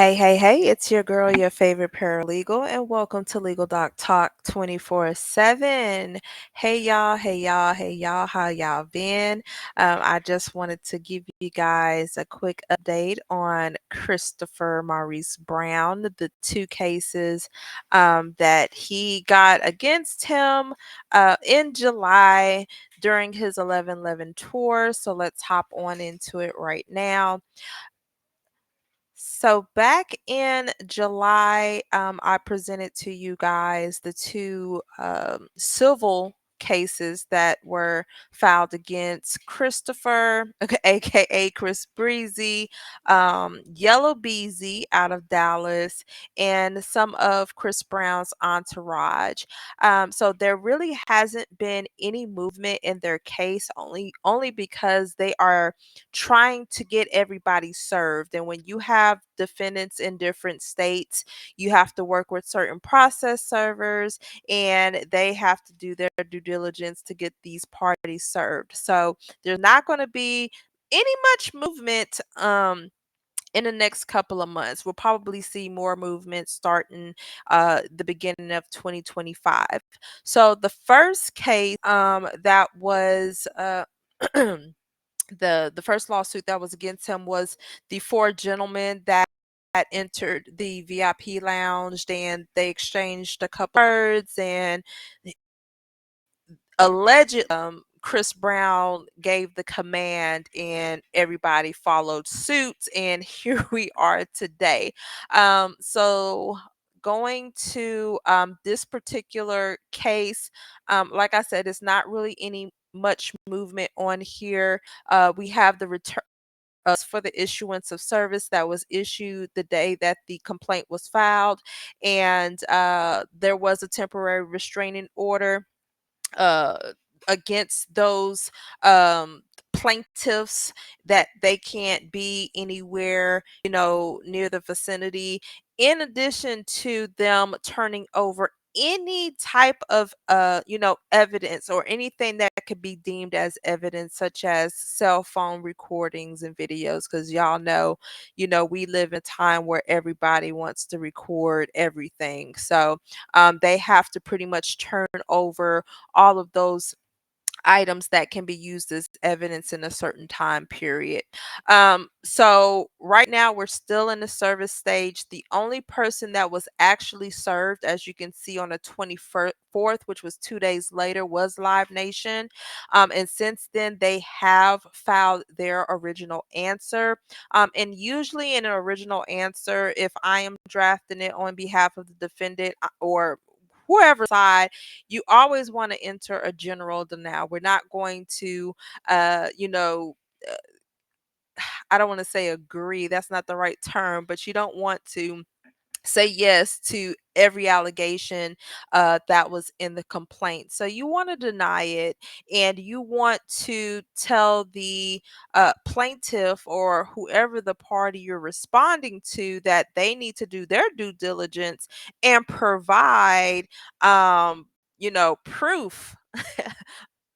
Hey, it's your girl, your favorite paralegal, and welcome to Legal Doc Talk 24/7. Hey y'all, how y'all been? I just wanted to give you guys a quick update on Christopher Maurice Brown, the two cases that he got against him in July during his 11/11 tour. So let's hop on into it right now. So back in July, I presented to you guys the two civil cases that were filed against Christopher, aka Chris Breezy, Yellow Beezy out of Dallas, and some of Chris Brown's entourage. So there really hasn't been any movement in their case, only because they are trying to get everybody served. And when you have defendants in different states, you have to work with certain process servers and they have to do their due diligence to get these parties served. So there's not going to be any much movement in the next couple of months. We'll probably see more movement starting the beginning of 2025. So the first case that was the first lawsuit that was against him was the four gentlemen that entered the VIP lounge and they exchanged a couple words and allegedly Chris Brown gave the command and everybody followed suit and here we are today. So going to this particular case, like I said, it's not really any much movement on here. We have the return for the issuance of service that was issued the day that the complaint was filed, and there was a temporary restraining order uh, against those plaintiffs that they can't be anywhere, near the vicinity. In addition to them turning over any type of evidence or anything that could be deemed as evidence, such as cell phone recordings and videos, because y'all know, we live in a time where everybody wants to record everything. So they have to pretty much turn over all of those items that can be used as evidence in a certain time period. So right now we're still in the service stage. The only person that was actually served, as you can see on the 24th, which was 2 days later, was LiveNation. And since then they have filed their original answer. And usually in an original answer, if I am drafting it on behalf of the defendant or whoever side, you always want to enter a general denial. We're not going to, uh, you know, uh, I don't want to say agree. That's not the right term, but you don't want to say yes to every allegation that was in the complaint. So you want to deny it and you want to tell the plaintiff or whoever the party you're responding to that they need to do their due diligence and provide, proof.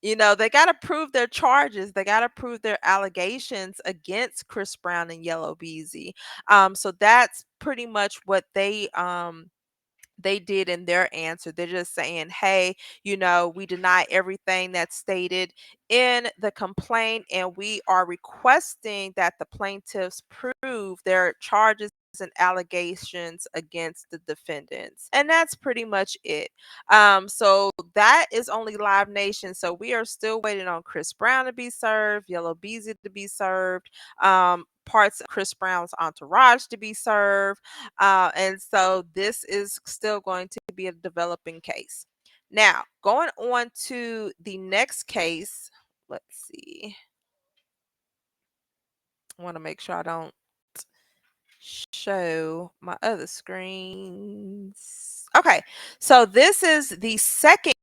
They got to prove their charges. They got to prove their allegations against Chris Brown and Yellow Beezy. So that's pretty much what they did in their answer. They're just saying, hey, we deny everything that's stated in the complaint, and we are requesting that the plaintiffs prove their charges and allegations against the defendants. And that's pretty much it. So that is only Live Nation. So we are still waiting on Chris Brown to be served, Yellow Beezy to be served, parts of Chris Brown's entourage to be served. And so this is still going to be a developing case. Now, going on to the next case, let's see. I want to make sure I don't show my other screens. Okay, so this is the second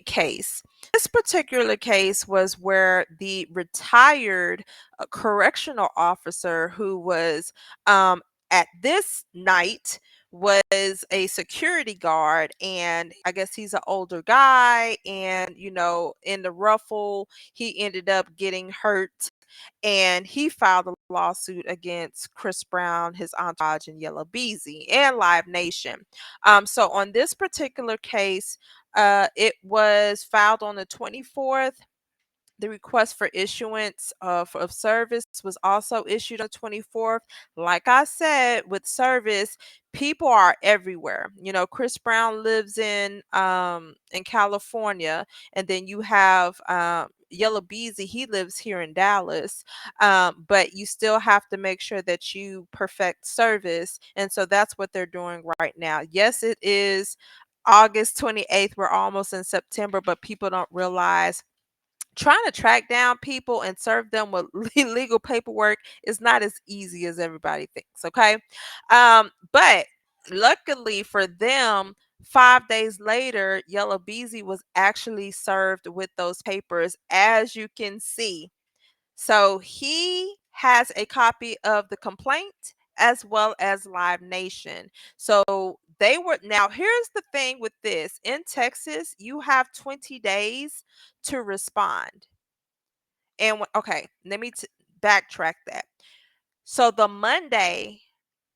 case. This particular case was where the retired correctional officer who was at this night was a security guard, and I guess he's an older guy, and in the ruffle he ended up getting hurt and he filed a lawsuit against Chris Brown, his entourage, and Yella Beezy and LiveNation. So on this particular case, it was filed on the 24th. The request for issuance of service was also issued on 24th. Like I said, with service, people are everywhere. You know, Chris Brown lives in California, and then you have Yella Beezy. He lives here in Dallas, but you still have to make sure that you perfect service, and so that's what they're doing right now. Yes, it is August 28th. We're almost in September, but people don't realize trying to track down people and serve them with legal paperwork is not as easy as everybody thinks. Okay. But luckily for them, 5 days later, Yellow Beezy was actually served with those papers, as you can see. So he has a copy of the complaint as well as Live Nation. So they were, now here's the thing with this. In Texas, you have 20 days to respond. And okay, let me backtrack that. So the Monday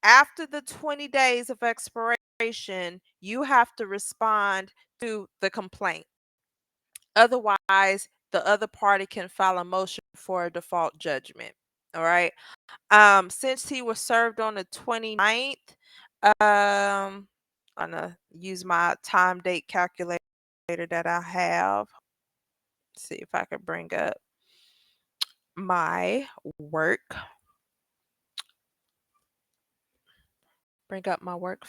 after the 20 days of expiration, you have to respond to the complaint. Otherwise, the other party can file a motion for a default judgment. All right. Since he was served on the 29th, I'm gonna use my time date calculator that I have. See if I can bring up my work. Bring up my work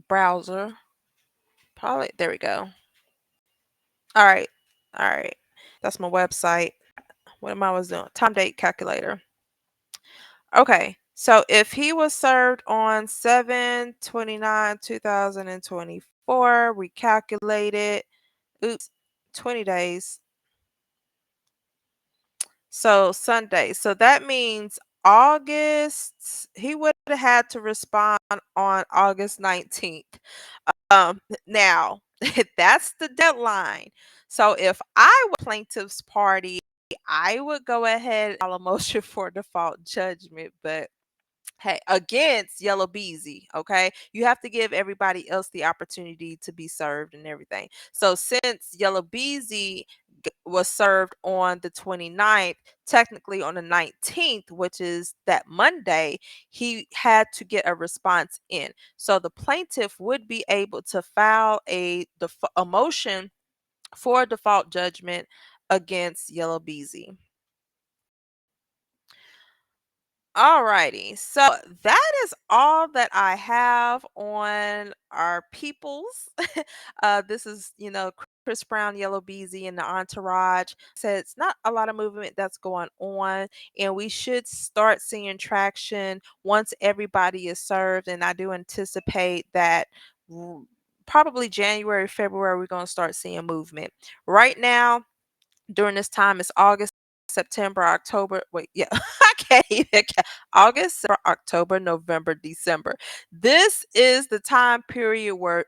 browser. Probably there we go. All right. All right. That's my website. What am I was doing? Time date calculator. Okay. So if he was served on 7/29/2024, we calculated, oops, 20 days. So Sunday. So that means August, he would have had to respond on August 19th. Now that's the deadline. So if I were plaintiff's party, I would go ahead and file a motion for default judgment. But hey, against Yellow Beezy, okay? You have to give everybody else the opportunity to be served and everything. So since Yellow Beezy was served on the 29th, technically on the 19th, which is that Monday, he had to get a response in. So the plaintiff would be able to file a motion for a default judgment against Yellow Beezy. Alrighty, so that is all that I have on our peoples. This is, Chris Brown, Yellow Beezy, and the entourage. Said it's not a lot of movement that's going on, and we should start seeing traction once everybody is served. And I do anticipate that probably January, February, we're going to start seeing movement. Right now, during this time, it's August, September, October. Wait, yeah, I can't even August, September, October, November, December. This is the time period where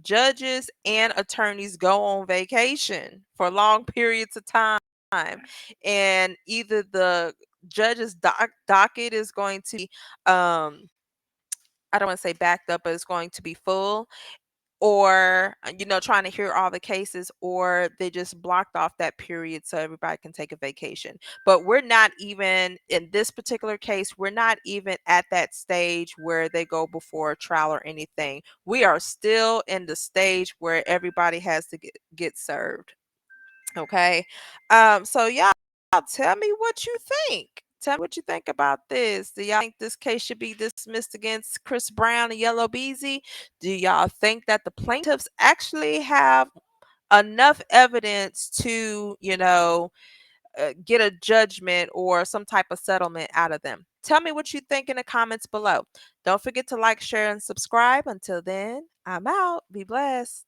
judges and attorneys go on vacation for long periods of time. And either the judge's docket is going to be, I don't want to say backed up, but it's going to be full, or trying to hear all the cases, or they just blocked off that period so everybody can take a vacation. But we're not even in this particular case, we're not even at that stage where they go before a trial or anything. We are still in the stage where everybody has to get served. Okay. So y'all tell me what you think. Tell me what you think about this. Do y'all think this case should be dismissed against Chris Brown and Yellow Beezy? Do y'all think that the plaintiffs actually have enough evidence to, get a judgment or some type of settlement out of them? Tell me what you think in the comments below. Don't forget to like, share, and subscribe. Until then, I'm out. Be blessed.